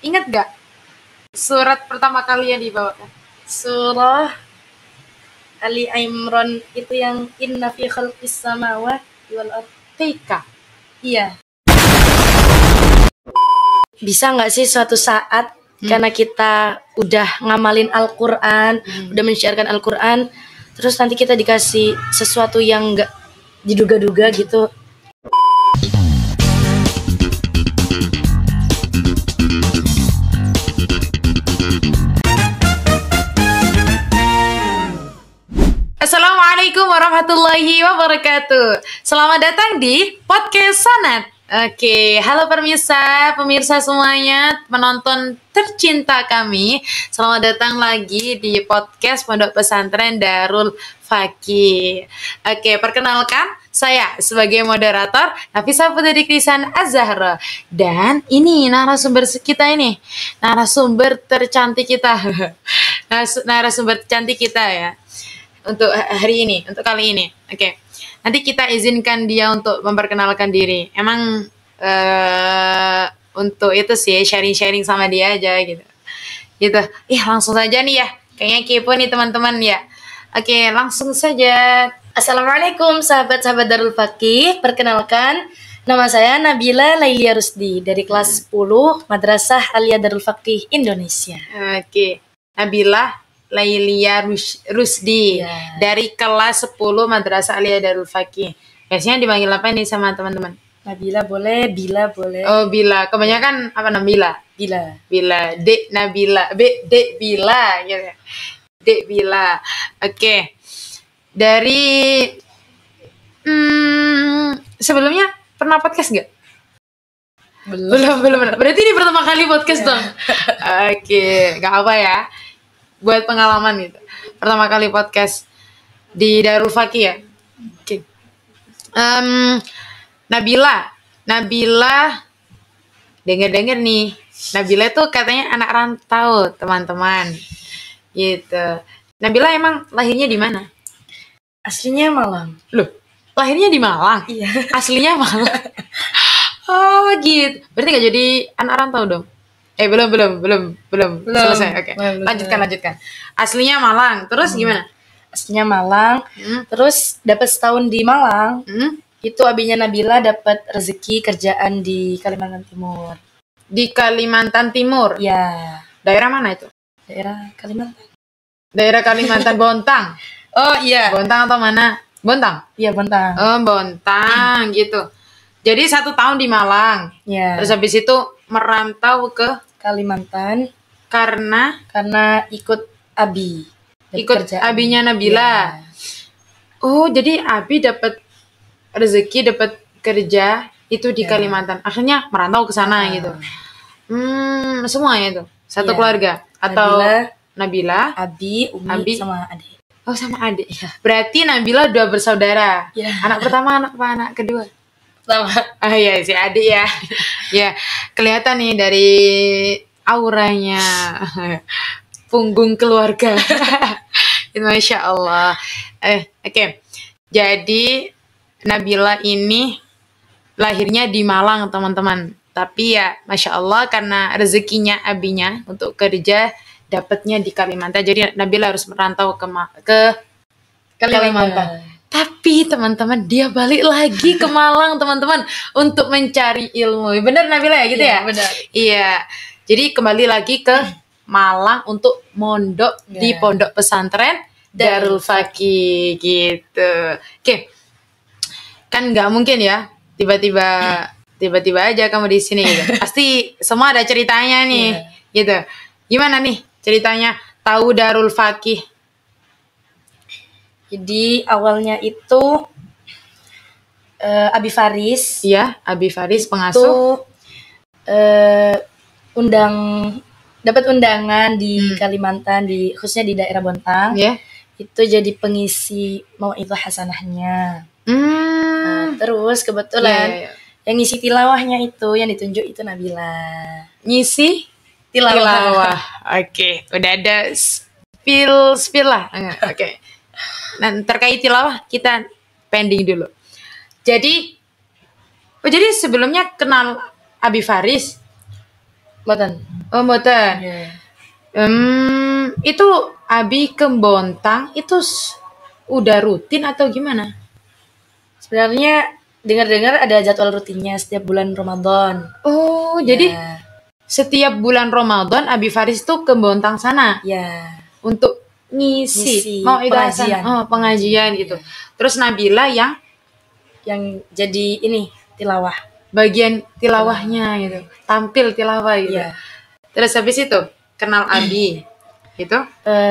Ingat gak surat pertama kali yang dibawakan? Surah Ali Imran itu yang inna fi khalqis samawati wal ardh. TK. Iya. Bisa nggak sih suatu saat karena kita udah ngamalin Al-Quran, udah menyiarkan Al-Quran, terus nanti kita dikasih sesuatu yang nggak diduga-duga gitu. Assalamualaikum warahmatullahi wabarakatuh. Selamat datang di Podcast Sanad. Oke, halo pemirsa semuanya, penonton tercinta kami. Selamat datang lagi di podcast Pondok Pesantren Darul Fakih. Oke, perkenalkan saya sebagai moderator Nafisa Putri Krisan Az-Zahra. Dan ini narasumber kita ini, narasumber tercantik kita. Narasumber tercantik kita ya. Untuk hari ini, untuk kali ini. Oke. Nanti kita izinkan dia untuk memperkenalkan diri. Emang untuk itu sih sharing-sharing sama dia aja gitu. Gitu. Langsung saja nih ya. Kayaknya kepo nih teman-teman ya. Oke, langsung saja. Assalamualaikum sahabat-sahabat Darul Fakih. Perkenalkan, nama saya Nabila Lailia Rusdi dari kelas 10 Madrasah Aliyah Darul Fakih Indonesia. Oke. Nabila Lailia Rusdi dari kelas 10 Madrasah Aliyah Darul Fakih. Biasanya dipanggil apa nih sama teman-teman? Nabila boleh, Bila boleh. Oh, Bila. Kebanyakan apa Nabila? Bila. Dek Nabila. Dek Bila gitu ya. Dek Bila. Oke. Dari sebelumnya pernah podcast nggak? Belum. Berarti ini pertama kali podcast dong. Oke, nggak apa ya. Buat pengalaman gitu. Pertama kali podcast di Darul Fakih ya. Oke. Nabila denger nih. Nabila tuh katanya anak rantau, teman-teman. Gitu. Nabila emang lahirnya di mana? Aslinya Malang. Loh, lahirnya di Malang? Iya. Aslinya Malang. Oh, gitu. Berarti gak jadi anak rantau dong? Belum selesai. Oke. Lanjutkan. Aslinya Malang. Terus gimana? Aslinya Malang. Terus dapat setahun di Malang. Itu abinya Nabila dapat rezeki kerjaan di Kalimantan Timur. Di Kalimantan Timur? Ya. Daerah mana itu? Daerah Kalimantan. Daerah Kalimantan Bontang. Oh iya. Bontang atau mana? Bontang? Iya, Bontang. Oh, Bontang gitu. Jadi 1 tahun di Malang. Ya. Terus habis itu merantau ke Kalimantan karena ikut abi. Ikut abinya Nabila. Ya. Oh, jadi abi dapat rezeki, dapat kerja itu di Kalimantan. Akhirnya merantau ke sana gitu. Semuanya itu satu keluarga atau Nabila, abi, Umi sama adik. Oh, sama adik. Ya. Berarti Nabila 2 bersaudara. Ya. Anak pertama, anak kedua? Pertama. Ah ya, si adik ya. Ya, kelihatan nih dari auranya. Punggung keluarga. Masya Allah. Oke. Jadi Nabila ini lahirnya di Malang, teman-teman. Tapi ya, Masya Allah, karena rezekinya abinya untuk kerja, dapatnya di Kalimantan. Jadi Nabila harus merantau ke Kalimantan. Tapi teman-teman, dia balik lagi ke Malang, teman-teman, untuk mencari ilmu. Bener Nabila ya gitu ya? Benar. Iya. Jadi kembali lagi ke Malang untuk mondok di Pondok Pesantren Darul Fakih gitu. Oke. Kan nggak mungkin ya tiba-tiba aja kamu di sini gitu. Pasti semua ada ceritanya nih, gitu. Gimana nih ceritanya tahu Darul Fakih? Jadi awalnya itu Abi Faris. Iya, Abi Faris pengasuh. Itu dapat undangan di Kalimantan, khususnya di daerah Bontang. Yeah. Itu jadi pengisi mau'idhah hasanahnya. Terus kebetulan yang ngisi tilawahnya itu yang ditunjuk itu Nabila. Ngisi tilawah. Oke, udah ada spill lah. Oke. Nah, terkait tilawah kita pending dulu. Jadi sebelumnya kenal Abi Faris? Mboten. Oh, mboten. Ya. Itu Abi ke Bontang itu udah rutin atau gimana? Sebenarnya dengar-dengar ada jadwal rutinnya setiap bulan Ramadan. Oh, jadi Ya, setiap bulan Ramadan Abi Faris tuh ke Bontang sana ya, untuk ngisi Ngisi mau itu pengajian. pengajian gitu. Terus Nabila yang yang jadi ini tilawah. bagian tilawahnya gitu, tampil tilawah gitu. Iya. Terus habis itu kenal Abi gitu.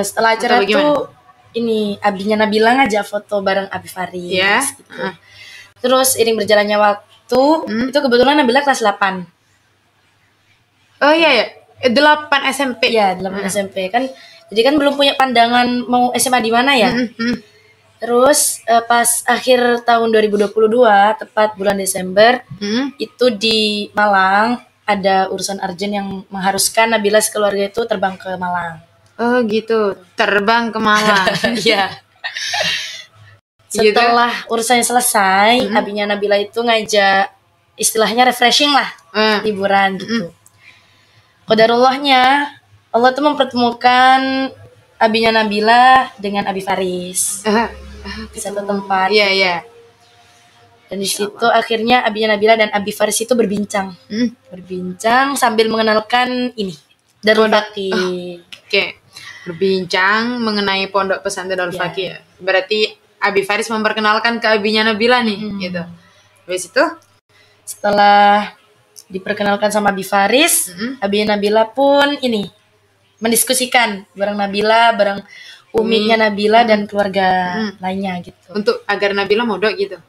Setelah Atau acara bagaimana? tuh ini abinya Nabila ngajak foto bareng Abi Faris Ya. gitu. Terus iring berjalannya waktu, itu kebetulan Nabila kelas 8. Oh iya ya, 8 SMP. Iya, 8 SMP kan. Jadi kan belum punya pandangan mau SMA di mana ya. Terus pas akhir tahun 2022, tepat bulan Desember, itu di Malang ada urusan urgent yang mengharuskan Nabila sekeluarga itu terbang ke Malang. Oh gitu, terbang ke Malang. Iya. Gitu. Setelah urusannya selesai, abinya Nabila itu ngajak istilahnya refreshing lah, liburan gitu. Qadarullahnya Allah tuh mempertemukan abinya Nabila dengan Abi Faris di satu tempat. Iya iya. Dan di situ akhirnya abinya Nabila dan Abi Faris itu berbincang. Berbincang sambil mengenalkan ini Darul Fakih. Oke, berbincang mengenai pondok pesantren Darul Fakih ya. Berarti Abi Faris memperkenalkan ke abinya Nabila nih, gitu. Habis itu setelah diperkenalkan sama Abi Faris, abinya Nabila pun ini mendiskusikan bareng Nabila, bareng uminya Nabila dan keluarga lainnya gitu. Untuk agar Nabila mondok gitu.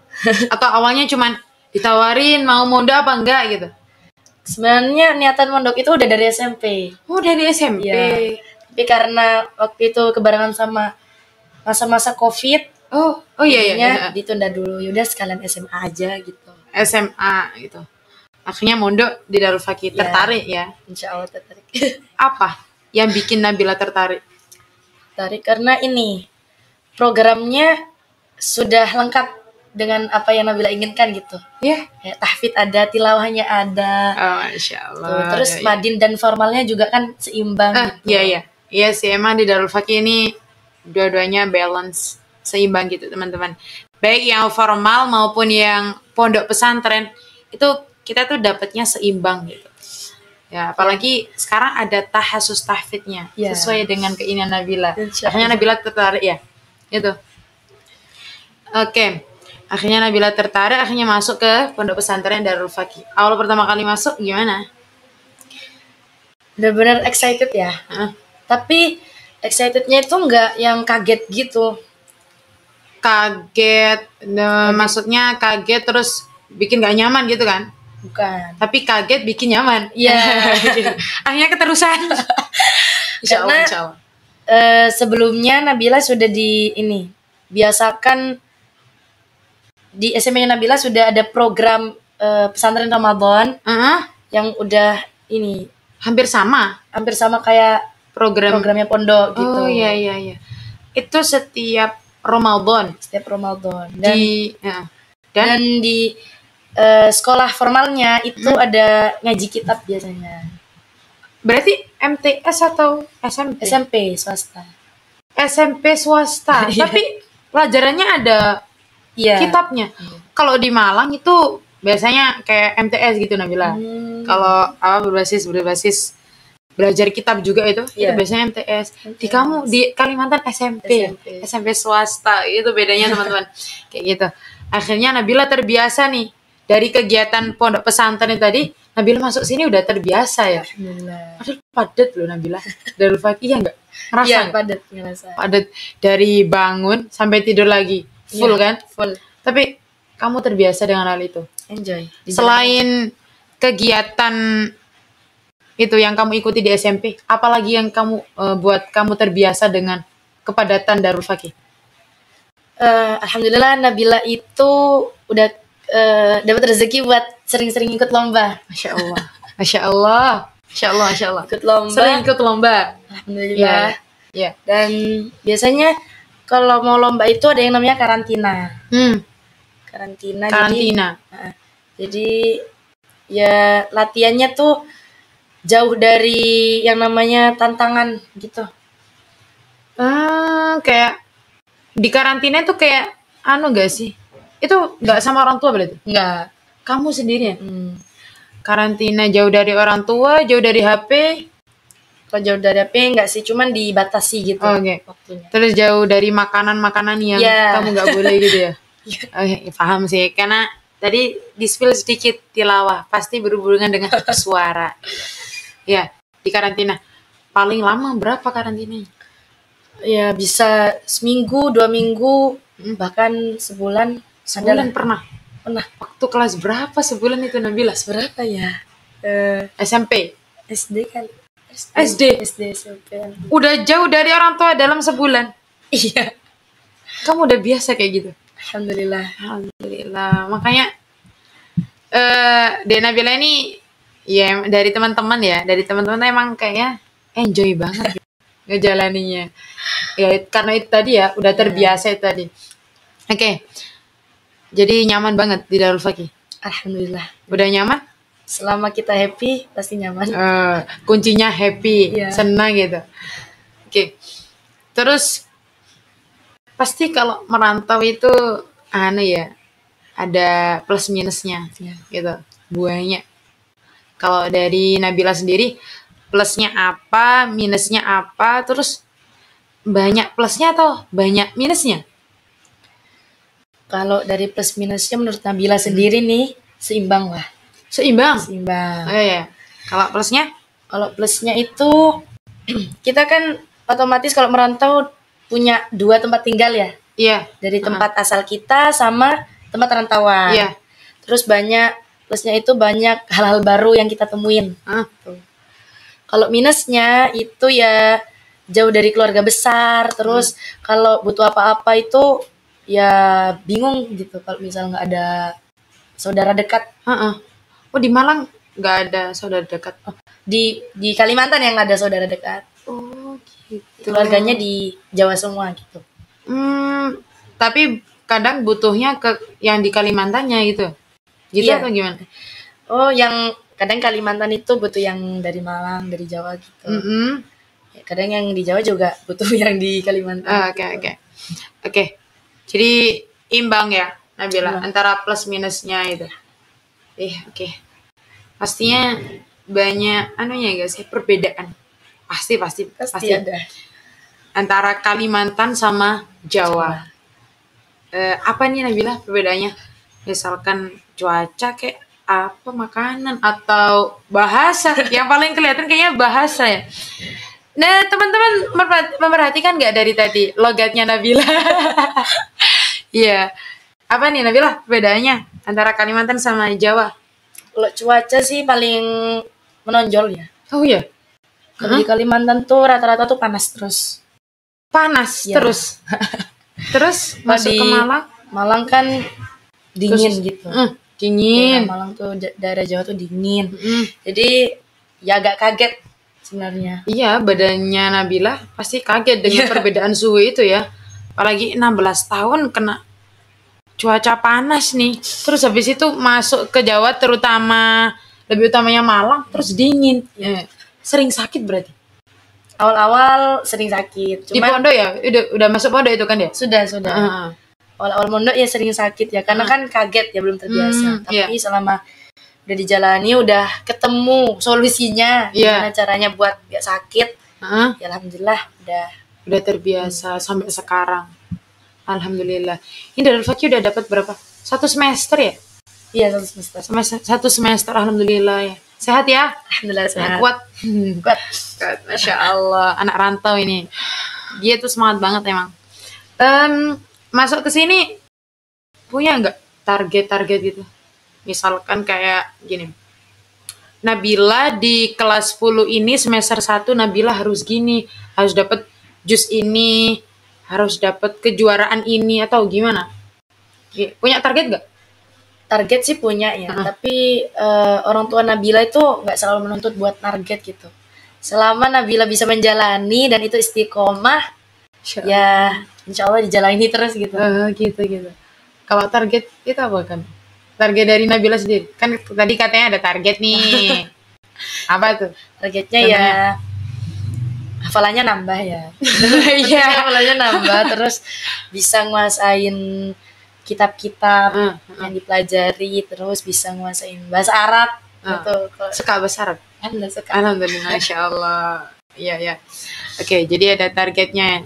Atau awalnya cuman ditawarin mau mondok apa enggak gitu. Sebenarnya niatan mondok itu udah dari SMP. Oh, dari SMP. Ya. Tapi karena waktu itu kebarengan sama masa-masa COVID, oh iya. ditunda dulu. Yaudah sekalian SMA aja gitu. SMA gitu. Akhirnya mondok di Darul Fakih. Tertarik ya? Insya Allah tertarik. Apa yang bikin Nabila tertarik? Tertarik karena ini programnya sudah lengkap dengan apa yang Nabila inginkan gitu. Ya. Kayak tahfidz ada, tilawahnya ada. Oh, Masya Allah. Terus madin dan formalnya juga kan seimbang gitu. Iya. Iya sih, emang di Darul Fakih ini dua-duanya balance, seimbang gitu teman-teman. Baik yang formal maupun yang pondok pesantren itu kita tuh dapatnya seimbang gitu. Ya, apalagi sekarang ada tahasus tahfidznya sesuai dengan keinginan Nabila. Akhirnya Nabila tertarik ya. Gitu. Oke. Akhirnya Nabila tertarik, akhirnya masuk ke pondok pesantren Darul Fakih. Awal pertama kali masuk gimana? Benar-benar excited ya. Tapi excitednya itu nggak yang kaget gitu. Kaget. Maksudnya kaget terus bikin gak nyaman gitu kan? Bukan. Tapi kaget bikin nyaman. Iya. Akhirnya keterusan. Insya Allah. Sebelumnya Nabila sudah biasakan di SMA Nabila sudah ada program pesantren Ramadan yang udah hampir sama kayak programnya pondok gitu. Oh iya. Itu setiap Ramadan. Dan di sekolah formalnya itu ada ngaji kitab biasanya. Berarti MTS atau SMP? SMP swasta. SMP swasta. Tapi pelajarannya ada kitabnya. Kalau di Malang itu biasanya kayak MTS gitu Nabila. Kalau berbasis belajar kitab juga itu biasanya MTS. Di kamu di Kalimantan SMP swasta itu bedanya teman-teman. Kayak gitu. Akhirnya Nabila terbiasa nih dari kegiatan pondok pesantren tadi. Nabila masuk sini udah terbiasa ya. Aduh, padat loh Nabila. Darul Fakih ya enggak? Ngerasa? Iya, ngerasa. Padat dari bangun sampai tidur lagi. Full kan? Full. Tapi kamu terbiasa dengan hal itu. Enjoy. Selain kegiatan itu yang kamu ikuti di SMP, apalagi yang kamu buat kamu terbiasa dengan kepadatan Darul Fakih? Alhamdulillah Nabila itu udah dapat rezeki buat sering-sering ikut lomba. Masya Allah. Ikut lomba. Sering ikut lomba. Alhamdulillah. Ya. Dan biasanya kalau mau lomba itu ada yang namanya karantina. Karantina. Jadi ya latihannya tuh jauh dari yang namanya tantangan gitu. Kayak di karantina itu kayak gak sih? Itu gak sama orang tua berarti? Enggak. Kamu sendiri ya? Karantina jauh dari orang tua, jauh dari HP. Kalau jauh dari HP enggak sih, cuman dibatasi gitu Oke. waktunya. Terus jauh dari makanan-makanan yang kamu gak boleh gitu ya? Paham sih, karena tadi di-spill sedikit tilawah, pasti berhubungan dengan suara. Ya, di karantina. Paling lama berapa karantinanya? Ya bisa seminggu, 2 minggu, bahkan sebulan. Sebulan pernah? Pernah. Waktu kelas berapa sebulan itu Nabila? Berapa ya? SMP? SD kan? SD? SMP. Udah jauh dari orang tua dalam sebulan? Iya. Kamu udah biasa kayak gitu? Alhamdulillah. Makanya Nabila ini ya dari teman-teman emang kayaknya enjoy banget gitu, ngejalaninya. Ya karena itu tadi ya udah terbiasa itu tadi. Oke. Jadi nyaman banget di Darul Fakih. Alhamdulillah. Udah nyaman? Selama kita happy pasti nyaman. Kuncinya happy, senang gitu. Oke. Terus pasti kalau merantau itu ada plus minusnya gitu, buahnya. Kalau dari Nabila sendiri, plusnya apa, minusnya apa, terus banyak plusnya atau banyak minusnya? Kalau dari plus minusnya menurut Nabila sendiri nih, seimbang lah. Seimbang? Seimbang. Oh iya. Kalau plusnya? Kalau plusnya itu, kita kan otomatis kalau merantau punya 2 tempat tinggal ya. Iya. Dari tempat asal kita sama tempat rantauan. Iya. Terus plusnya itu banyak hal-hal baru yang kita temuin. Kalau minusnya itu ya jauh dari keluarga besar. Terus kalau butuh apa-apa itu ya bingung gitu kalau misal nggak ada saudara dekat. Oh di Malang nggak ada saudara dekat? Di Kalimantan yang ada saudara dekat. Oh gitu. Keluarganya di Jawa semua gitu. Tapi kadang butuhnya ke yang di Kalimantannya gitu. Gitu Iya. atau gimana? Oh, yang kadang Kalimantan itu butuh yang dari Malang, dari Jawa gitu. Ya, kadang yang di Jawa juga butuh yang di Kalimantan. Oke. Jadi imbang ya Nabila antara plus minusnya itu. Oke. Pastinya banyak guys, perbedaan. Pasti ada. Antara Kalimantan sama Jawa. Apa nih Nabila perbedaannya? Misalkan cuaca kayak apa, makanan atau bahasa? Yang paling kelihatan kayaknya bahasa ya. Nah, teman-teman memperhatikan nggak dari tadi logatnya Nabila? Iya. Apa nih Nabila perbedaannya antara Kalimantan sama Jawa? Kalau cuaca sih paling menonjol ya. Oh iya. Kalau di Kalimantan tuh rata-rata tuh panas terus. Panas terus. Terus masuk ke Malang? Malang kan dingin gitu. Dingin. Malang tuh daerah Jawa tuh dingin. Jadi ya agak kaget sebenarnya. Iya, badannya Nabila pasti kaget dengan perbedaan suhu itu ya. Apalagi 16 tahun kena cuaca panas nih. Terus habis itu masuk ke Jawa lebih utamanya Malang terus dingin. Sering sakit berarti? Awal-awal sering sakit. Di pondok ya? Udah masuk pondok itu kan ya? Sudah. Awal-awal pondok ya sering sakit ya. Karena kan kaget ya, belum terbiasa. Tapi selama udah dijalani, udah ketemu solusinya. Gimana caranya buat gak sakit. Ya alhamdulillah udah terbiasa sampai sekarang. Alhamdulillah. Ini Darul Fakih udah dapat berapa? 1 semester ya? Iya, 1 semester. 1 semester, alhamdulillah ya. Sehat ya? Alhamdulillah sehat. Kuat. Masya Allah, anak rantau ini. Dia tuh semangat banget emang. Masuk ke sini punya nggak target-target gitu? Misalkan kayak gini. Nabila di kelas 10 ini semester 1 Nabila harus gini, harus dapat jus ini, harus dapat kejuaraan ini atau gimana? Punya target nggak? Target sih punya ya, tapi orang tua Nabila itu nggak selalu menuntut buat target gitu. Selama Nabila bisa menjalani dan itu istiqomah, ya insya Allah dijalani terus gitu. Gitu. Kalau target itu apa kan? Target dari Nabila sendiri? Kan tadi katanya ada target nih. Apa tuh? Targetnya ya hafalannya nambah ya. Iya. Hafalannya nambah, terus bisa nguasain kitab-kitab yang dipelajari, terus bisa nguasain bahasa Arab gitu. Suka bahasa Arab? Suka. Alhamdulillah, Masya Allah. Iya, ya. Oke, jadi ada targetnya.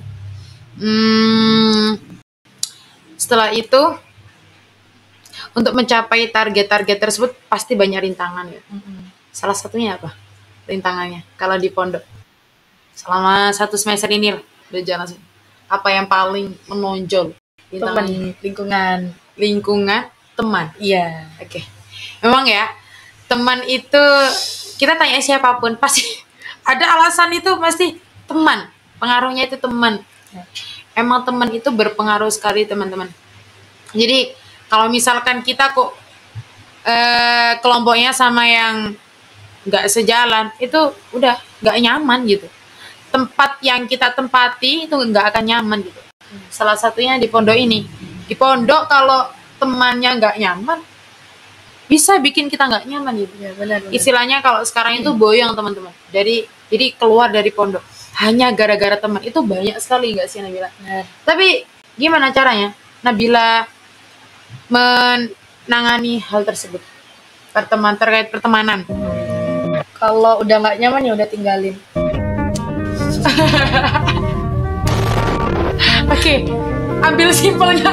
Setelah itu, untuk mencapai target-target tersebut pasti banyak rintangan ya. Salah satunya apa? Rintangannya kalau di pondok. Selama 1 semester ini udah jalan. Apa yang paling menonjol? Teman, lingkungan, teman. Iya. Oke. Memang ya, teman itu kita tanya siapapun pasti ada alasan, itu pasti teman. Pengaruhnya itu teman. Emang teman itu berpengaruh sekali, teman-teman. Jadi kalau misalkan kita kok kelompoknya sama yang nggak sejalan, itu udah nggak nyaman gitu. Tempat yang kita tempati itu nggak akan nyaman gitu. Salah satunya di pondok ini. Di pondok kalau temannya nggak nyaman, bisa bikin kita nggak nyaman gitu. Ya, benar. Istilahnya kalau sekarang itu boyong, teman-teman. Jadi keluar dari pondok hanya gara-gara teman, itu banyak sekali, nggak sih Nabila? Tapi gimana caranya Nabila menangani hal tersebut? Terkait pertemanan. Kalau udah nggak nyaman ya udah tinggalin. Oke, ambil simpelnya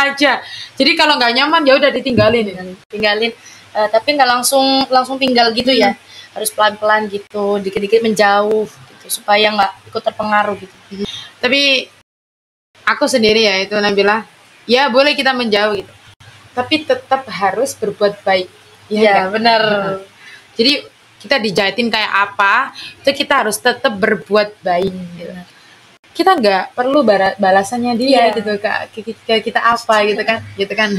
aja. Jadi kalau nggak nyaman ya udah tinggalin. Tapi nggak langsung tinggal gitu ya. Harus pelan-pelan gitu, dikit-dikit menjauh gitu, supaya nggak ikut terpengaruh gitu. Tapi aku sendiri ya itu Nabila, ya boleh kita menjauh gitu, tapi tetap harus berbuat baik. Iya, benar. Jadi kita dijahitin kayak apa, itu kita harus tetap berbuat baik gitu. Kita nggak perlu balasannya dia gitu, kayak kita apa gitu kan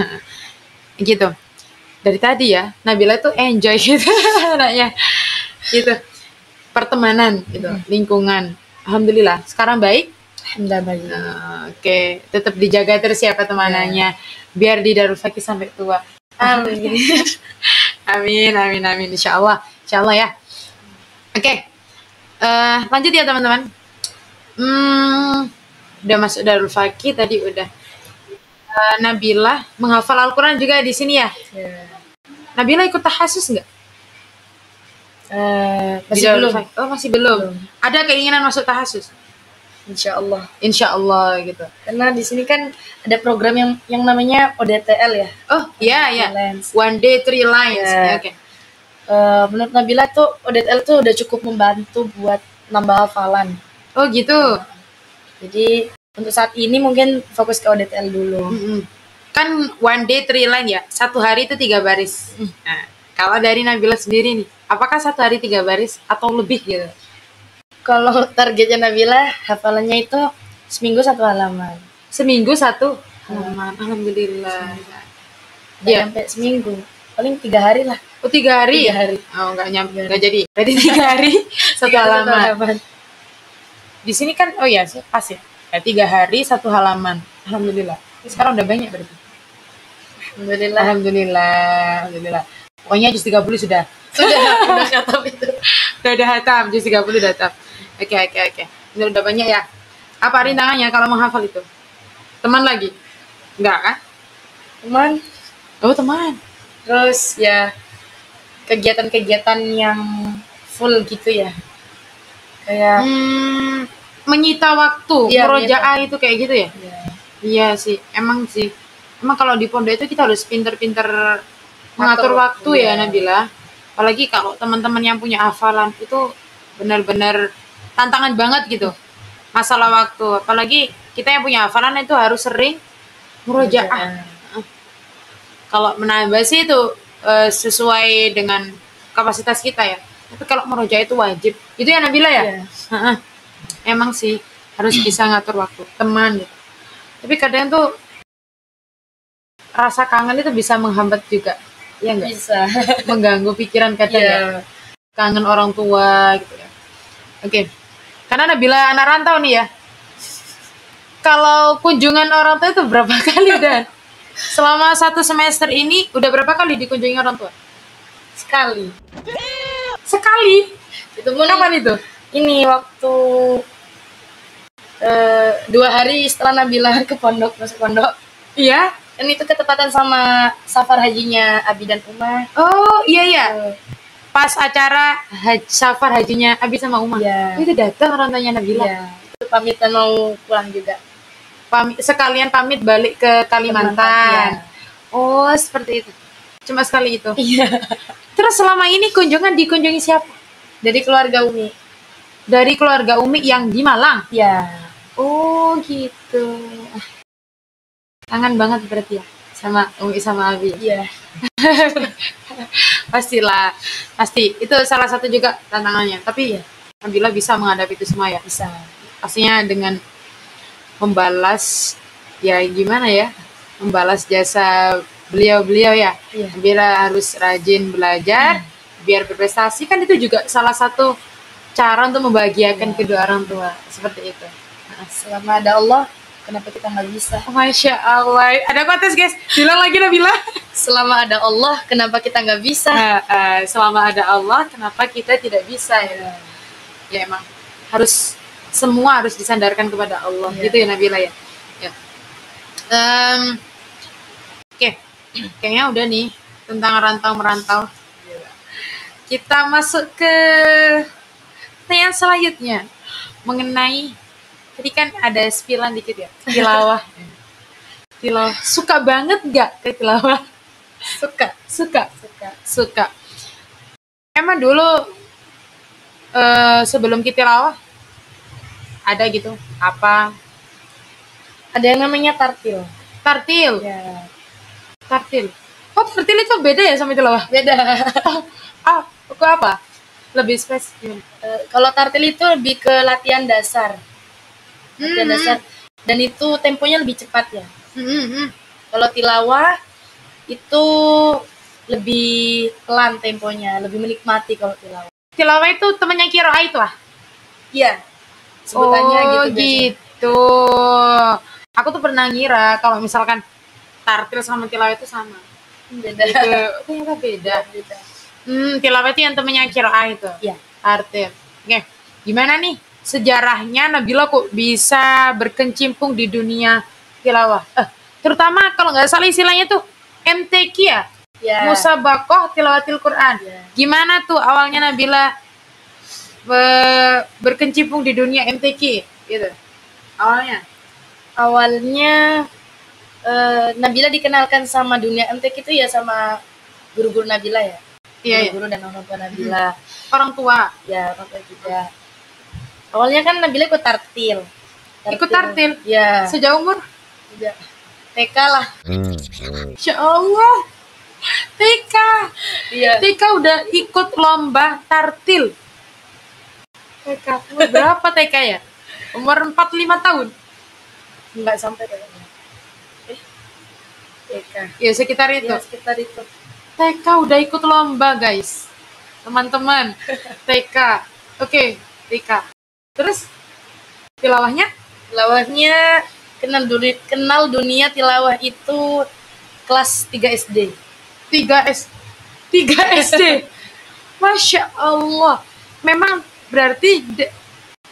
gitu. Dari tadi ya Nabila tuh enjoy gitu anaknya gitu, pertemanan gitu, lingkungan. Alhamdulillah sekarang baik. Oke, tetap dijaga terus ya pertemanannya, biar di Darul Fakih sampai tua. Amin. Amin. Insya Allah ya. Oke. Lanjut ya teman-teman. Udah masuk Darul Fakih tadi udah. Nabila menghafal Al-Quran juga di sini ya. Nabila ikut tahasus nggak? Masih belum. Masih belum. Ada keinginan masuk tahasus? Insya Allah gitu. Karena di sini kan ada program yang namanya ODTL ya. Oh iya. One Day Three Lines. Oke. Menurut Nabila tuh ODTL tuh udah cukup membantu buat nambah hafalan. Oh gitu. Jadi untuk saat ini mungkin fokus ke ODTL dulu. Kan One Day Three Line ya, 1 hari itu 3 baris. Nah, kalau dari Nabila sendiri nih, apakah 1 hari 3 baris atau lebih gitu? Kalau targetnya Nabila, hafalannya itu seminggu 1 halaman. Seminggu 1 halaman. Alhamdulillah. Ya, sampai seminggu. Paling 3 hari lah. Oh 3 hari? 3 hari. Oh nggak jadi. Berarti 3 hari 1 halaman. Di sini kan, oh ya pas ya. 3 hari 1 halaman. Alhamdulillah. Sekarang udah banyak berarti. Alhamdulillah. Pokoknya juz 30 sudah khatam itu. Udah hatam, juz 30 udah hatam. Oke. Ini udah banyak ya. Apa rintangannya kalau menghafal itu? Teman lagi? Enggak kan? Teman. Oh teman. Terus ya kegiatan-kegiatan yang full gitu ya. Kayak menyita waktu, murojaah itu kayak gitu ya? Iya sih, emang kalau di pondok itu kita harus pinter-pinter mengatur waktu ya Nabila. Apalagi kalau teman-teman yang punya hafalan itu benar-benar tantangan banget gitu. Masalah waktu, apalagi kita yang punya hafalan itu harus sering murojaah. Kalau menambah sih itu sesuai dengan kapasitas kita ya. Tapi kalau murojaah itu wajib. Itu ya Nabila ya? Emang sih harus bisa ngatur waktu teman gitu. Tapi kadang tuh rasa kangen itu bisa menghambat juga, ya nggak? Bisa. Mengganggu pikiran kadang ya. Kangen orang tua gitu ya. Oke. Karena Nabila anak rantau nih ya. Kalau kunjungan orang tua itu berapa kali dan selama 1 semester ini udah berapa kali dikunjungi orang tua? sekali. Sekali. Itu pun Kapan itu? ini waktu 2 hari setelah Nabila ke pondok, masuk pondok. Iya. Kan itu ketepatan sama safar hajinya Abi dan Uma. Oh, iya iya. Eh, Pas acara safar hajinya Abi sama Uma. Iya. Itu datang orang tuanya Nabila. Iya, itu pamitan mau pulang juga. Sekalian pamit balik ke Kalimantan. Iya. Oh, seperti itu. Cuma sekali itu. Iya. Terus selama ini kunjungan dikunjungi siapa? Dari keluarga Umi. Dari keluarga Umi yang di Malang. Ya. Oh, gitu. Kangen banget berarti ya sama Umi sama Abi. Iya. Pastilah. Pasti. Itu salah satu juga tantangannya. Tapi ya, Nabila bisa menghadapi itu semua ya. Bisa. Pastinya dengan membalas ya gimana ya? Membalas jasa beliau-beliau ya. Iya. Nabila harus rajin belajar biar berprestasi, kan itu juga salah satu cara untuk membahagiakan kedua orang tua. Seperti itu. Selama ada Allah, kenapa kita nggak bisa? Masya Allah. Ada kontes guys. Bilang lagi Nabila. Selama ada Allah, kenapa kita nggak bisa? Selama ada Allah, kenapa kita tidak bisa ya? Ya emang semua harus disandarkan kepada Allah. Iya. Gitu ya Nabila ya. Ya. Oke. Kayaknya udah nih tentang rantau-merantau. Kita masuk ke yang selanjutnya mengenai tadi kan ada spillan dikit ya, tilawah. Tilawah. Suka banget nggak ke tilawah? Suka. Emang dulu sebelum kita tilawah ada gitu apa? Ada yang namanya tartil. Tartil. Ya. Tartil. Oh, tartil itu beda ya sama tilawah? Beda. Kok apa? Lebih spesifik. Kalau tartil itu lebih ke latihan dasar. Latihan dasar. Dan itu temponya lebih cepat ya. Kalau tilawah itu lebih pelan temponya, lebih menikmati kalau tilawah. Tilawah itu temannya Kiroa itu ah? Iya. Sebutannya Oh, gitu. gitu. Aku tuh pernah ngira kalau misalkan tartil sama tilawah itu sama. Beda. Ternyata beda. Tilawah itu yang temannya Kiroa itu. Iya. Tartil. Oke. Gimana nih sejarahnya Nabila kok bisa berkecimpung di dunia tilawah? Terutama kalau nggak salah istilahnya tuh MTQ ya? Ya. Musabaqah Tilawatil Quran. Ya. Gimana tuh awalnya Nabila berkecimpung di dunia MTQ gitu? Awalnya Nabila dikenalkan sama dunia MTQ itu ya sama guru-guru Nabila ya. Iya. Guru dan orang tua Nabila. Orang tua. Ya, orang tua juga. Awalnya kan Nabila ikut tartil. Ikut tartil? Ya. Sejauh umur? Ya. TK lah. Insya Allah. TK. Iya. TK udah ikut lomba tartil. TK. Umur berapa TK ya? Umur 4-5 tahun? Enggak sampai kayaknya. TK. Ya sekitar itu. Ya, sekitar itu. TK udah ikut lomba guys. Teman-teman. TK. Oke, TK. Terus tilawahnya? Tilawahnya kenal dunia tilawah itu kelas 3 SD. 3 SD. Masya Allah. Memang berarti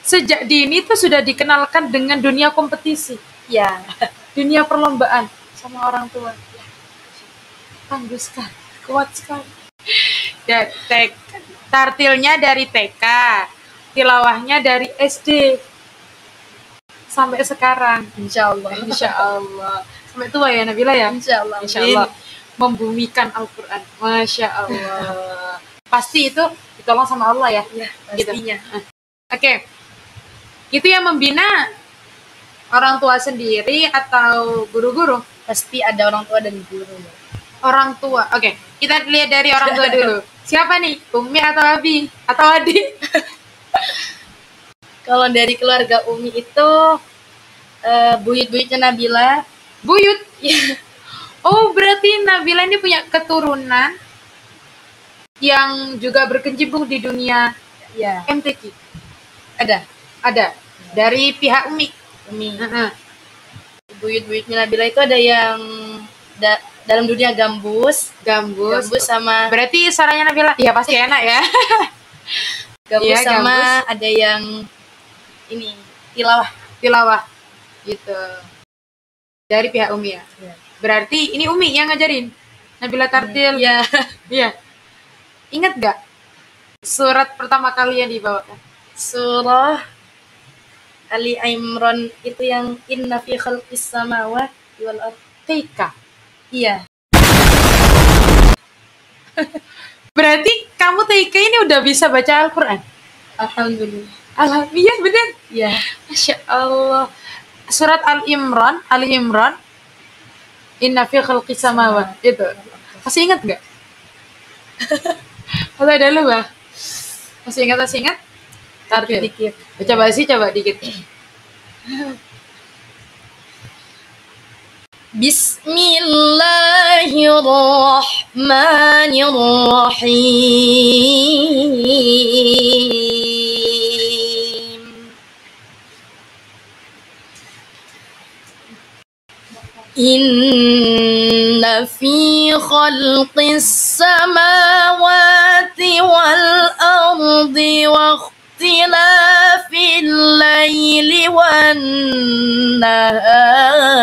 sejak dini tuh sudah dikenalkan dengan dunia kompetisi. Ya. Dunia perlombaan sama orang tua. Tangguh sekali. Kuat sekali. Ya, tartilnya dari TK. Tilawahnya dari SD. Sampai sekarang. Insya Allah. Insya Allah. Sampai tua ya Nabila ya? Insya Allah. Insya Allah. Membumikan Al-Quran. Masya Allah. Pasti itu ditolong sama Allah ya? Ya, pastinya. Gitu. Oke. Itu yang membina orang tua sendiri atau guru-guru? Pasti ada orang tua dan guru. Orang tua. Oke. Kita lihat dari orang tua dulu. Siapa nih? Umi atau Abi? Atau Adi? Kalau dari keluarga Umi itu buyut-buyutnya Nabila. Buyut? Oh, berarti Nabila ini punya keturunan yang juga berkecimpung di dunia Ya. MTQ. Ada. Dari pihak Umi. Umi. Buyut-buyutnya Nabila itu ada yang dalam dunia gambus sama Berarti suaranya Nabila ya pasti enak ya. gambus Iya, sama gambus. ada yang ini tilawah. Tilawah gitu. Dari pihak Umi ya. Iya. Berarti ini Umi yang ngajarin Nabila tartil. Ya, Iya. Ingat gak surat pertama kali yang dibawakan? surah Ali Imran itu yang inna fi khalqis samawati wal ardh. TK. Iya. Berarti kamu TK ini udah bisa baca Al-Quran? Alhamdulillah. Alhamdulillah bener. Iya. Masya Allah. Surat Ali Imran, Inna fi khalqis samawati itu. Masih ingat nggak? Atau ada lupa? Masih ingat? Tartil. Dikit. Coba dikit. Bismillahirrahmanirrahim. Inna fi khalqis samawati wal ardi wa ikhtilafil laili wan nahar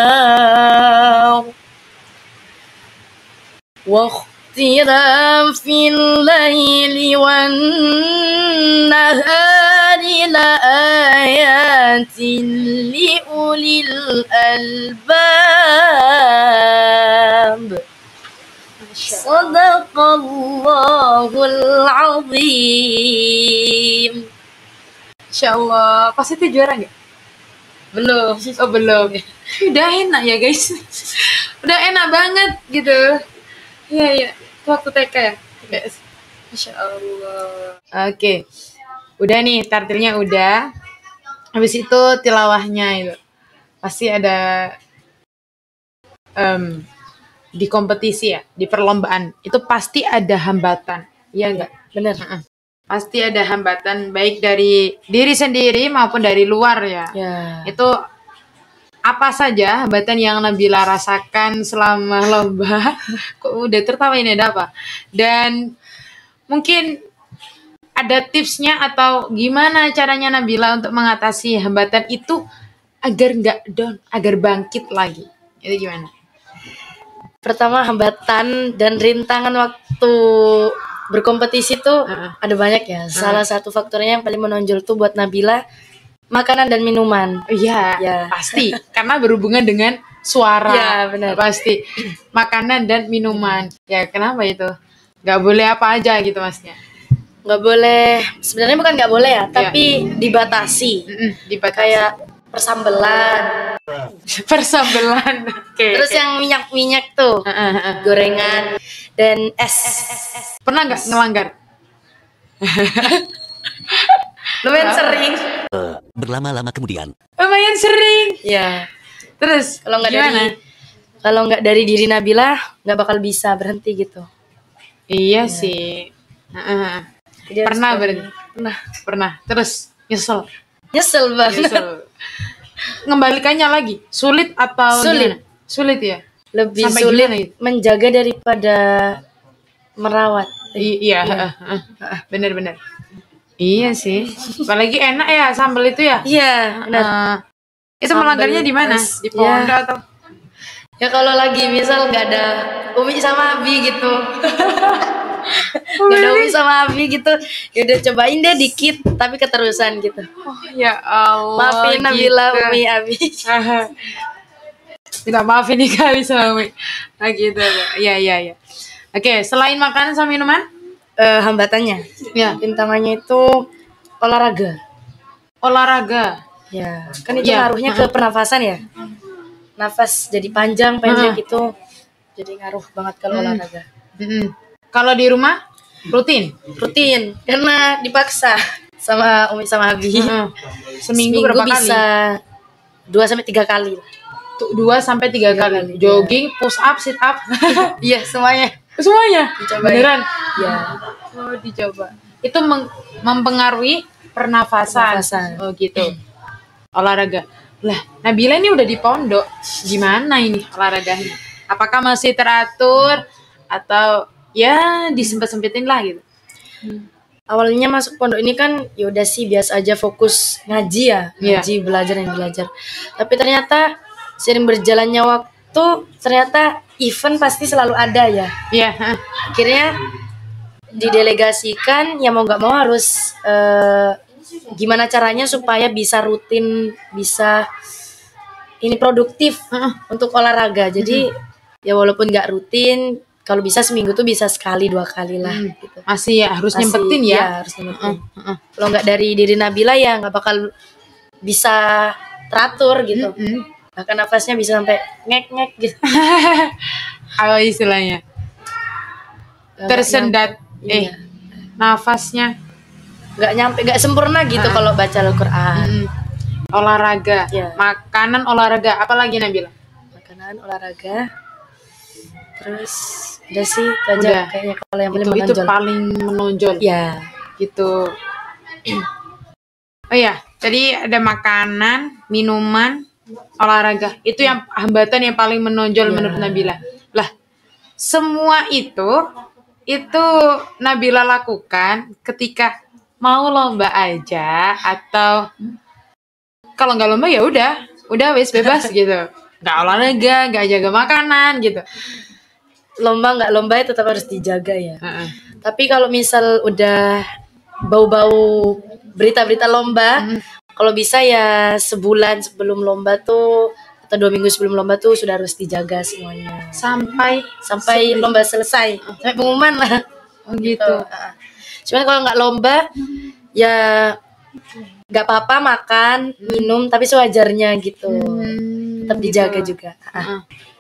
واختلاف الليل والنهار لآيات لأولي الألباب صدق الله العظيم. Insya Allah. Pas itu juara nggak? Belum. Oh belum. Udah enak ya guys. Udah enak banget gitu. Iya. Itu waktu TK ya guys. Masya Allah. Oke. Udah nih tartilnya udah. Habis itu tilawahnya itu. Pasti ada di kompetisi ya, di perlombaan. Itu pasti ada hambatan. Iya enggak? Benar. Pasti ada hambatan baik dari diri sendiri maupun dari luar ya. Ya. Itu apa saja hambatan yang Nabila rasakan selama lomba? Kok udah tertawa ini ada apa? Dan mungkin ada tipsnya atau gimana caranya Nabila untuk mengatasi hambatan itu agar nggak down, agar bangkit lagi. Itu gimana? Pertama hambatan dan rintangan waktu berkompetisi tuh ada banyak ya. Salah satu faktornya yang paling menonjol tuh buat Nabila makanan dan minuman. Iya, Ya. pasti karena berhubungan dengan suara. Ya, benar. Pasti makanan dan minuman. Ya, kenapa itu? Gak boleh apa aja gitu masnya. Nggak boleh, sebenarnya bukan nggak boleh ya, tapi dibatasi. Dibatasi. Kayak persambelan. Persambelan. Oke. Terus yang minyak-minyak tuh, gorengan dan es. Pernah nggak ngelanggar? Lumayan sering. Berlama-lama kemudian. Lumayan sering. Ya. Terus Kalau nggak gimana? dari diri Nabila nggak bakal bisa berhenti gitu. Iya sih. Jadi harus Pernah berhenti. berhenti. Pernah. Terus Nyesel banget. Ngembalikannya lagi sulit atau Sulit. gimana? Sulit ya. Lebih Sampai sulit gimana itu? menjaga daripada merawat. Iya. Bener-bener. Iya sih. Apalagi enak ya sambal itu ya. Iya, benar. Itu Sambal melanggarnya di mana? es. Di pondok Ya. atau? Ya kalau lagi misal nggak ada Umi sama Abi gitu. Nggak ada Umi sama Abi gitu. Ya udah cobain deh dikit tapi keterusan gitu. Oh ya Allah. Maafin Nabila, Umi, Abi. Minta maaf ini kali sama Umi. Nah gitu. Iya. Oke, selain makanan sama minuman? Hambatannya, Ya. rintangannya itu olahraga. Olahraga. Ya, kan itu Iya. ngaruhnya ke pernafasan ya. Nafas jadi panjang pendek itu jadi ngaruh banget kalau olahraga. Kalau di rumah rutin? Rutin karena dipaksa sama Umi sama Abi. Seminggu berapa kali? bisa 2-3 kali. 2-3 kali. kali, Jogging, push up, sit up. Iya, semuanya. Semuanya. Dicobain. Beneran? Ya, Oh, dicoba. Itu mempengaruhi pernafasan. Oh, gitu. Olahraga. Lah, Nabila ini udah di pondok. Gimana ini olahraganya? Apakah masih teratur atau ya disempit-sempitin lah gitu? Awalnya masuk pondok ini kan ya udah sih biasa aja, fokus ngaji ya, Iya. ngaji belajar yang belajar. Tapi ternyata sering berjalannya waktu, ternyata event pasti selalu ada ya. Iya. Akhirnya didelegasikan, ya mau nggak mau harus gimana caranya supaya bisa rutin, bisa ini produktif untuk olahraga. Jadi ya walaupun nggak rutin, kalau bisa seminggu tuh bisa sekali 2 kali lah gitu. Masih ya harus Masih, nyempetin ya. iya, harus nyempetin. Kalau nggak dari diri Nabila ya nggak bakal bisa teratur gitu. Bahkan nafasnya bisa sampai ngek-ngek gitu. Apa istilahnya? Tersendat. Iya. Nafasnya. Nggak sempurna gitu kalau baca Al-Quran. Olahraga. Iya. Makanan olahraga. Apalagi Nabila? Makanan olahraga. Terus udah sih itu aja Udah. kayaknya kalau yang paling Itu menonjol. paling menonjol. Ya. Gitu. Oh ya, tadi ada makanan, minuman, olahraga. Itu yang hambatan yang paling menonjol menurut Nabila. Lah, semua itu Nabila lakukan ketika mau lomba aja atau kalau nggak lomba ya udah wes bebas gitu. Nggak olahraga, nggak jaga makanan gitu. Lomba nggak lomba ya tetap harus dijaga ya. Tapi kalau misal udah bau-bau berita-berita lomba, kalau bisa ya sebulan sebelum lomba tuh atau 2 minggu sebelum lomba tuh sudah harus dijaga semuanya. Sampai lomba selesai, sampai pengumuman lah. Oh gitu. Cuman kalau nggak lomba ya nggak apa-apa makan, minum tapi sewajarnya gitu. Tetap dijaga juga.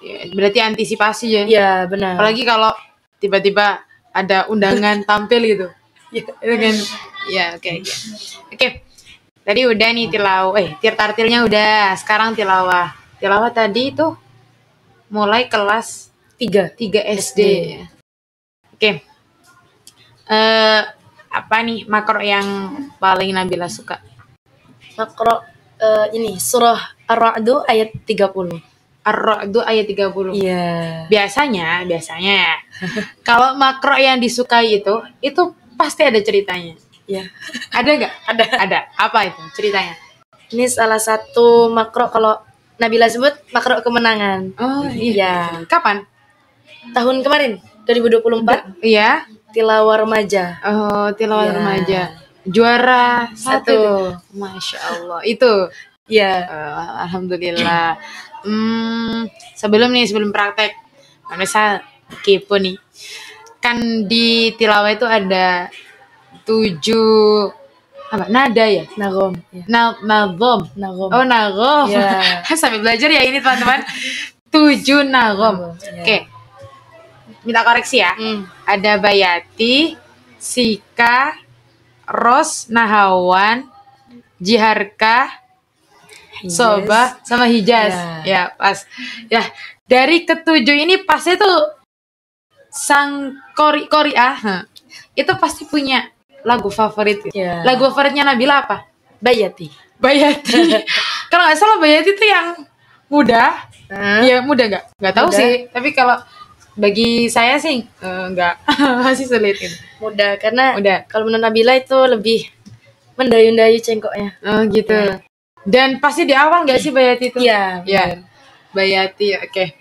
Ya, berarti antisipasi ya. Iya benar. Apalagi kalau tiba-tiba ada undangan tampil gitu. Itu kan. Ya, oke. Oke. Tadi udah nih tartilnya udah. Sekarang tilawah. Tilawah tadi itu mulai kelas 3 SD. Oke. Apa nih makro yang paling Nabila suka? Makro ini surah Ar-Ra'd ayat 30. Ar-Ra'd ayat 30. Iya. Biasanya ya. Kalau makro yang disukai itu pasti ada ceritanya. Iya. Ada nggak? Ada. Apa itu ceritanya? Ini salah satu makro kalau Nabila sebut makro kemenangan. Oh iya. Kapan? Tahun kemarin 2024. Iya. Tilawah remaja. Oh, tilawah Iya. remaja. Juara 1. 1. Masya Allah. Itu. Iya. Alhamdulillah. Sebelum praktek, saya kepo nih. Kan di tilawah itu ada 7 apa nada ya? Nagom. Ya. Nagom. Oh, nagom. Ya. Sambil belajar ya ini teman-teman. 7 nagom. Ya. Oke. Minta koreksi ya. Ada Bayati, Sika, Ros, Nahawan, Jiharka, Soba, sama Hijaz. Ya, pas. Ya, dari ketujuh ini pasti tuh sang Korea itu pasti punya lagu favorit. Ya. Lagu favoritnya Nabila apa? Bayati. Kalau nggak salah Bayati itu yang muda. Iya, muda nggak? Nggak tahu Muda. sih. Tapi kalau bagi saya sih nggak masih sulit gitu. Mudah karena Muda. kalau menurut Nabila itu lebih mendayu-dayu cengkoknya. Oh gitu. Dan pasti di awal nggak sih Bayati itu? Iya. Ya. Bayati, oke.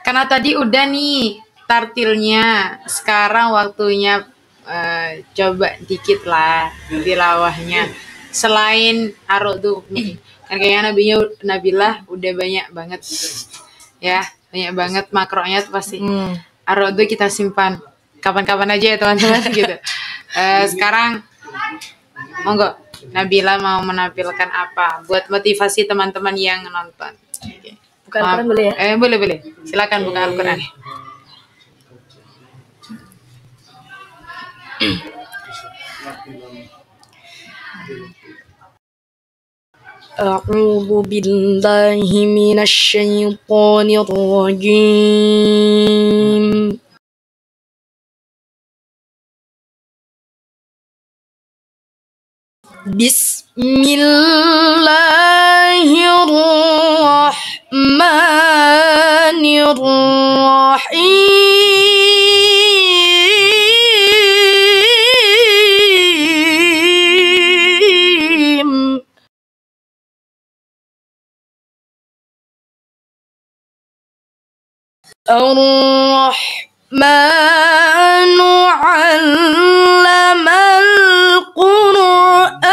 Karena tadi udah nih tartilnya, sekarang waktunya coba dikit lah tilawahnya. Selain Ar-Ra'd nih, kan kayaknya Nabila udah banyak banget, ya banyak banget makronya tuh pasti. Ar-Ra'd kita simpan kapan-kapan aja ya teman-teman gitu. Sekarang monggo Nabila mau menampilkan apa buat motivasi teman-teman yang nonton. Buka Al-Quran boleh ya? Boleh. Silakan buka Al-Quran. A'udzu billahi minasy syaithanir rajim. Bismillahirrahmanirrahim. Bismillahirrahmanirrahim. Ar-Rahmanu 'allamal Qur'an.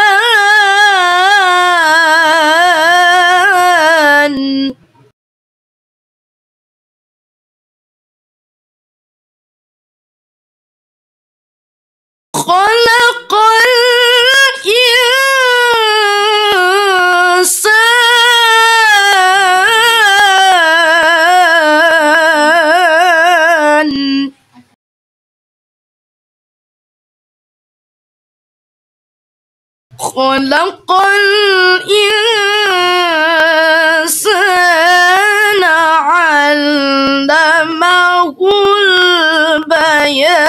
Khalaqal insan. Khalaqal insana 'allamahul bayan.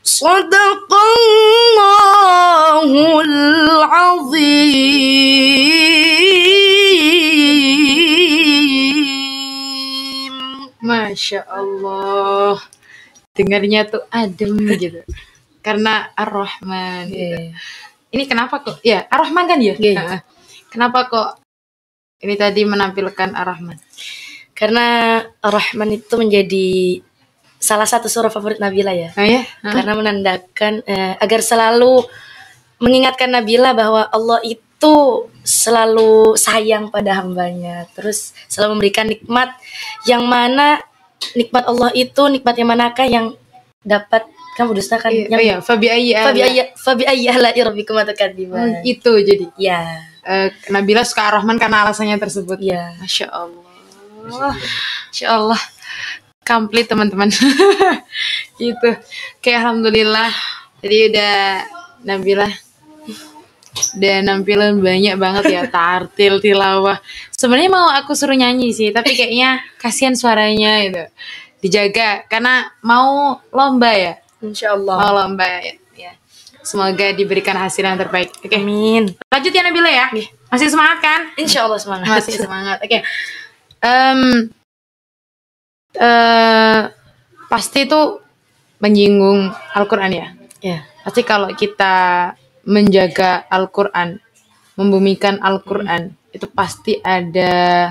Sadaqallahul azim. Masya Allah, dengarnya tuh adem gitu. Karena Ar-Rahman. Gitu. Ini kenapa kok? Ya, Ar-Rahman kan ya? Iya. Heeh. Kenapa kok ini tadi menampilkan Ar-Rahman? Karena Ar-Rahman itu menjadi salah satu surah favorit Nabila ya. Oh ya? Karena menandakan agar selalu mengingatkan Nabila bahwa Allah itu selalu sayang pada hambanya. Terus selalu memberikan nikmat yang mana nikmat Allah itu nikmat yang manakah yang dapat kamu dustakan? Oh iya, Fabi Fabi ayyi ala'i rabbikum tukadziban. itu jadi. Ya. Nabila suka Ar-Rahman karena alasannya tersebut. Ya. Masya Allah. Masya Allah. Komplit teman-teman. Gitu. Kayak alhamdulillah. Jadi udah Nabila udah nampilin banyak banget ya, tartil, tilawah. Sebenarnya mau aku suruh nyanyi sih, tapi kayaknya kasihan suaranya itu. Dijaga karena mau lomba ya. Insyaallah. Mau lomba ya. Semoga diberikan hasil yang terbaik. Oke. Amin. Lanjut ya Nabila ya. Masih semangat kan? Insyaallah semangat. Masih semangat. Oke. Pasti itu menyinggung Al-Quran ya. Ya. Pasti kalau kita menjaga Al-Quran, membumikan Al-Quran, itu pasti ada,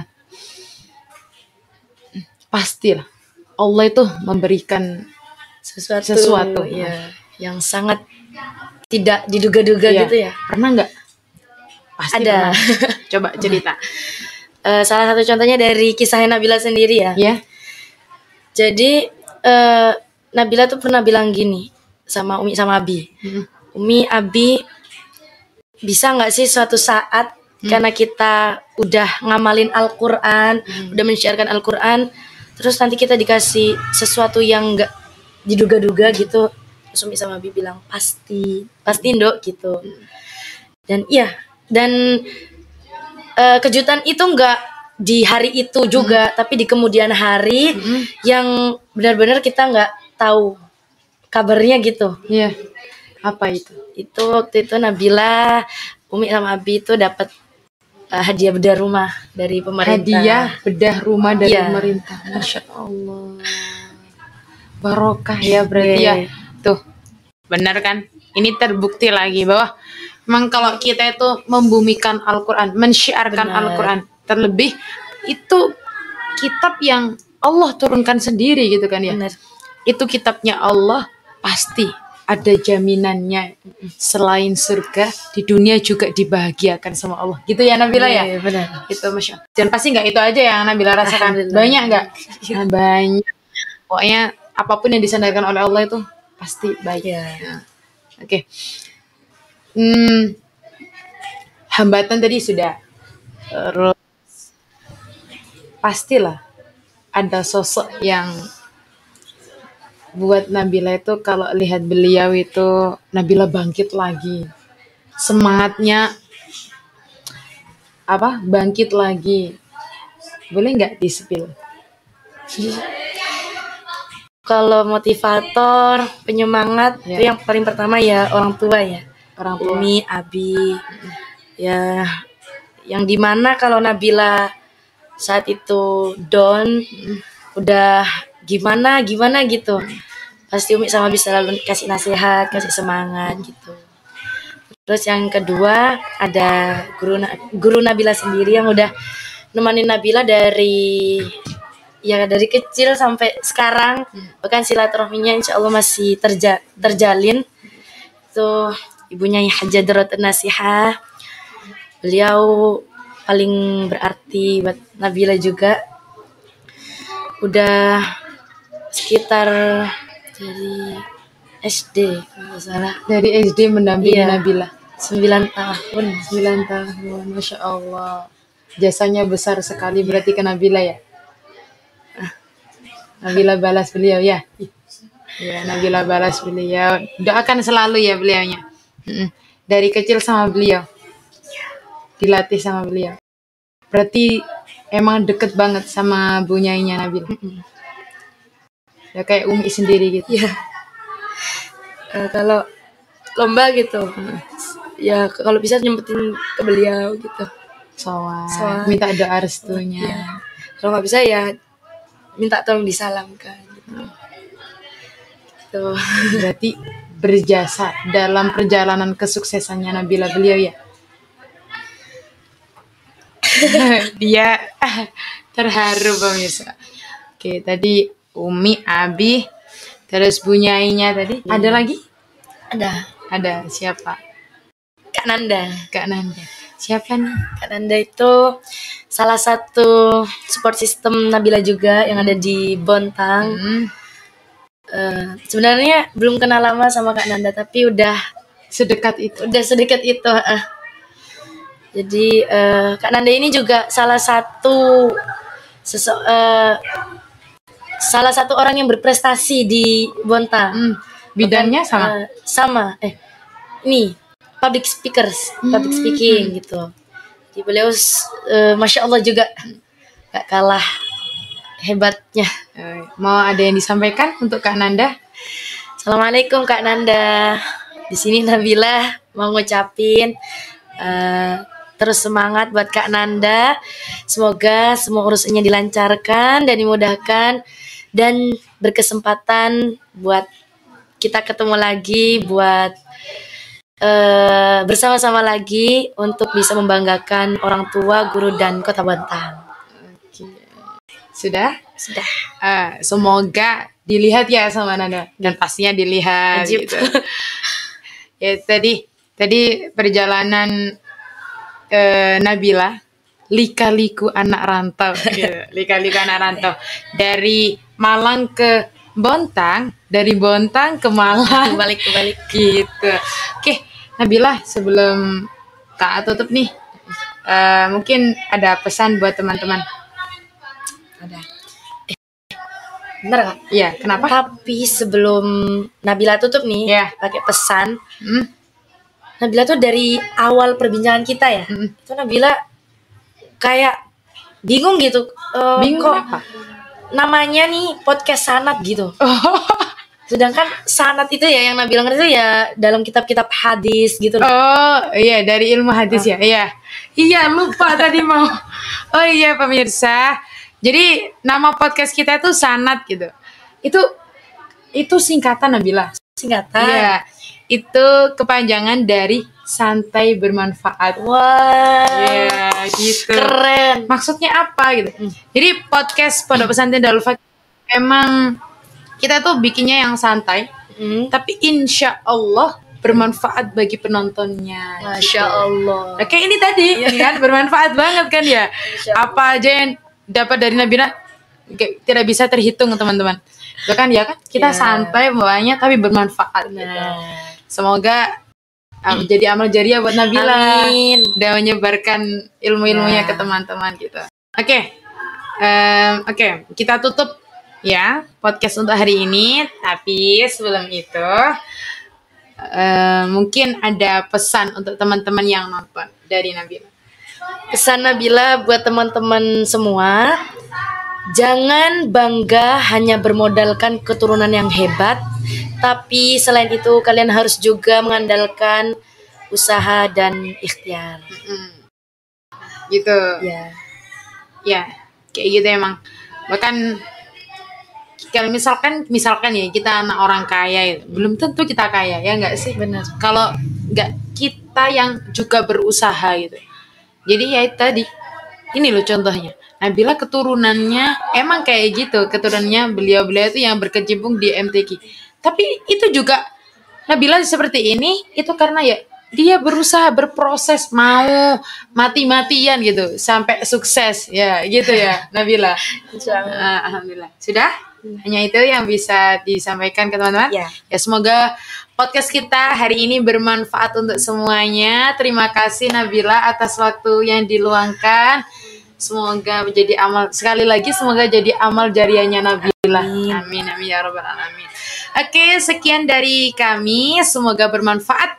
pastilah Allah itu memberikan sesuatu ya, yang sangat tidak diduga-duga Iya. gitu ya. Pernah nggak? Pasti Ada. pernah. Coba cerita. Salah satu contohnya dari kisahnya Nabila sendiri ya. Ya. Jadi Nabila tuh pernah bilang gini sama Umi sama Abi. Umi, Abi, bisa nggak sih suatu saat karena kita udah ngamalin Al-Quran, udah menyiarkan Al-Quran, terus nanti kita dikasih sesuatu yang nggak diduga-duga gitu. Terus Umi sama Abi bilang pasti Ndok gitu. Dan iya, dan kejutan itu nggak di hari itu juga, tapi di kemudian hari yang benar-benar kita nggak tahu kabarnya gitu. Iya. Apa itu? Itu waktu itu Nabila, Umi sama Abi itu dapat hadiah bedah rumah dari pemerintah. Hadiah bedah rumah dari Iya. pemerintah. Masya Allah. Barokah ya berarti ya. Tuh, benar kan? Ini terbukti lagi bahwa memang kalau kita itu membumikan Al-Quran, mensyiarkan Benar. Al-Quran, terlebih itu kitab yang Allah turunkan sendiri gitu kan ya. Benar. Itu kitabnya Allah, pasti ada jaminannya. Selain surga, di dunia juga dibahagiakan sama Allah. Gitu ya Nabila ya? Iya, benar. Itu Masya Allah. Dan pasti nggak itu aja yang Nabila rasakan. Alhamdulillah. Banyak nggak? Nah, banyak. Pokoknya apapun yang disandarkan oleh Allah itu pasti baik. Iya. Nah, oke. Hambatan tadi sudah. Terus pastilah ada sosok yang buat Nabila itu kalau lihat beliau itu Nabila bangkit lagi. Semangatnya bangkit lagi. Boleh nggak di-spill? Kalau motivator, penyemangat itu yang paling pertama ya orang tua ya. Orang tua. Umi, Abi. Ya, yang dimana kalau Nabila saat itu down, udah gimana gitu, pasti Umi sama bisa selalu kasih nasihat, kasih semangat gitu. Terus yang kedua ada guru Nabila sendiri yang udah nemenin Nabila dari kecil sampai sekarang, bahkan silaturahminya insya Allah masih terjalin. Itu ibunya Hajah Darutun Nasihah. Beliau paling berarti buat Nabila juga. Udah sekitar dari SD kalau nggak salah. Dari SD mendampingi Iya. Nabila. 9 tahun. 9 tahun, Masya Allah. Jasanya besar sekali berarti ke Nabila ya. Nabila balas beliau ya. Ya, Nabila balas beliau. Doakan selalu ya beliaunya. Dari kecil sama beliau. Dilatih sama beliau. Berarti emang deket banget sama bunyainya Nabila. Ya kayak Umi sendiri gitu. Iya. Kalau lomba gitu, ya kalau bisa nyempetin ke beliau gitu. Soal minta doa restunya. Iya. Kalau nggak bisa ya minta tolong disalamkan gitu. Berarti berjasa dalam perjalanan kesuksesannya Nabila beliau ya. Dia terharu pemirsa. Oke, tadi Umi, Abi, terus bunyainya tadi. Ada lagi? Ada siapa? Kak Nanda. Kak Nanda. Siapa nih? Kak Nanda itu salah satu support system Nabila juga yang ada di Bontang. Sebenarnya belum kenal lama sama Kak Nanda, tapi udah Sedekat itu. Jadi Kak Nanda ini juga salah satu orang yang berprestasi di Bontang. Bidangnya Bahkan, sama. Ini public speaking gitu. Jadi beliau Masya Allah juga gak kalah hebatnya. Mau ada yang disampaikan untuk Kak Nanda? Assalamualaikum Kak Nanda. Di sini Nabila mau ngucapin terus semangat buat Kak Nanda. Semoga semua urusannya dilancarkan dan dimudahkan dan berkesempatan buat kita ketemu lagi, buat bersama-sama lagi untuk bisa membanggakan orang tua, guru dan Kota Bontang. Sudah? Sudah. Semoga dilihat ya sama Nanda dan pastinya dilihat. Ajib. Gitu. Ya tadi perjalanan Nabila lika-liku anak rantau. Gitu. Lika-liku anak rantau dari Malang ke Bontang, dari Bontang ke Malang, Balik gitu. Oke, Nabila, sebelum tak tutup nih, mungkin ada pesan buat teman-teman. Ada. Bener Kak? Iya, kenapa? Tapi sebelum Nabila tutup nih, Iya. pakai pesan. Nabila tuh dari awal perbincangan kita ya, itu Nabila kayak bingung gitu. Bingung kok apa? namanya nih podcast sanad gitu. Sedangkan sanad itu ya yang Nabila ngerti itu ya dalam kitab-kitab hadis gitu. Oh iya, dari ilmu hadis ya. Iya lupa tadi mau. Oh iya pemirsa, jadi nama podcast kita itu sanad gitu. Itu singkatan Nabila. Singkatan. Iya, itu kepanjangan dari santai bermanfaat. Wah. Iya gitu. Keren. Maksudnya apa gitu? Jadi podcast Pondok Pesantren Darul Fakih emang kita tuh bikinnya yang santai, tapi insya Allah bermanfaat bagi penontonnya. Masya Allah. Nah, kayak ini tadi, kan bermanfaat banget kan ya. Apa aja yang dapat dari Nabila tidak bisa terhitung teman-teman. Bahkan ya kan kita santai bawanya tapi bermanfaat. Gitu. Semoga jadi amal jariah buat Nabila. Amin. Dan menyebarkan ilmu-ilmunya ke teman-teman gitu. Oke, kita tutup ya podcast untuk hari ini. Tapi sebelum itu mungkin ada pesan untuk teman-teman yang nonton dari Nabila. Pesan Nabila buat teman-teman semua, jangan bangga hanya bermodalkan keturunan yang hebat, tapi selain itu kalian harus juga mengandalkan usaha dan ikhtiar. Gitu. Ya. Ya, kayak gitu emang. Bahkan kalau misalkan ya kita anak orang kaya, belum tentu kita kaya, ya enggak sih? Benar. Kalau enggak kita yang juga berusaha gitu. Jadi ya itu tadi, ini loh contohnya. Nabila keturunannya emang kayak gitu, keturunannya beliau-beliau itu yang berkecimpung di MTQ. Tapi itu juga Nabila seperti ini itu karena ya dia berusaha berproses mau mati-matian gitu sampai sukses ya gitu ya Nabila. Alhamdulillah. Sudah? Hanya itu yang bisa disampaikan ke teman-teman. Ya. Ya semoga podcast kita hari ini bermanfaat untuk semuanya. Terima kasih Nabila atas waktu yang diluangkan. Semoga menjadi amal, sekali lagi semoga jadi amal jariahnya Nabila. Amin amin ya rabbal alamin. Oke, sekian dari kami. Semoga bermanfaat.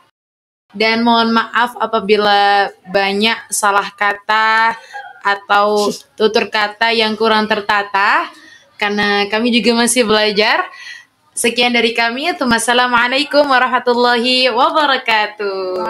Dan mohon maaf apabila banyak salah kata atau tutur kata yang kurang tertata, karena kami juga masih belajar. Sekian dari kami. Wassalamualaikum warahmatullahi wabarakatuh.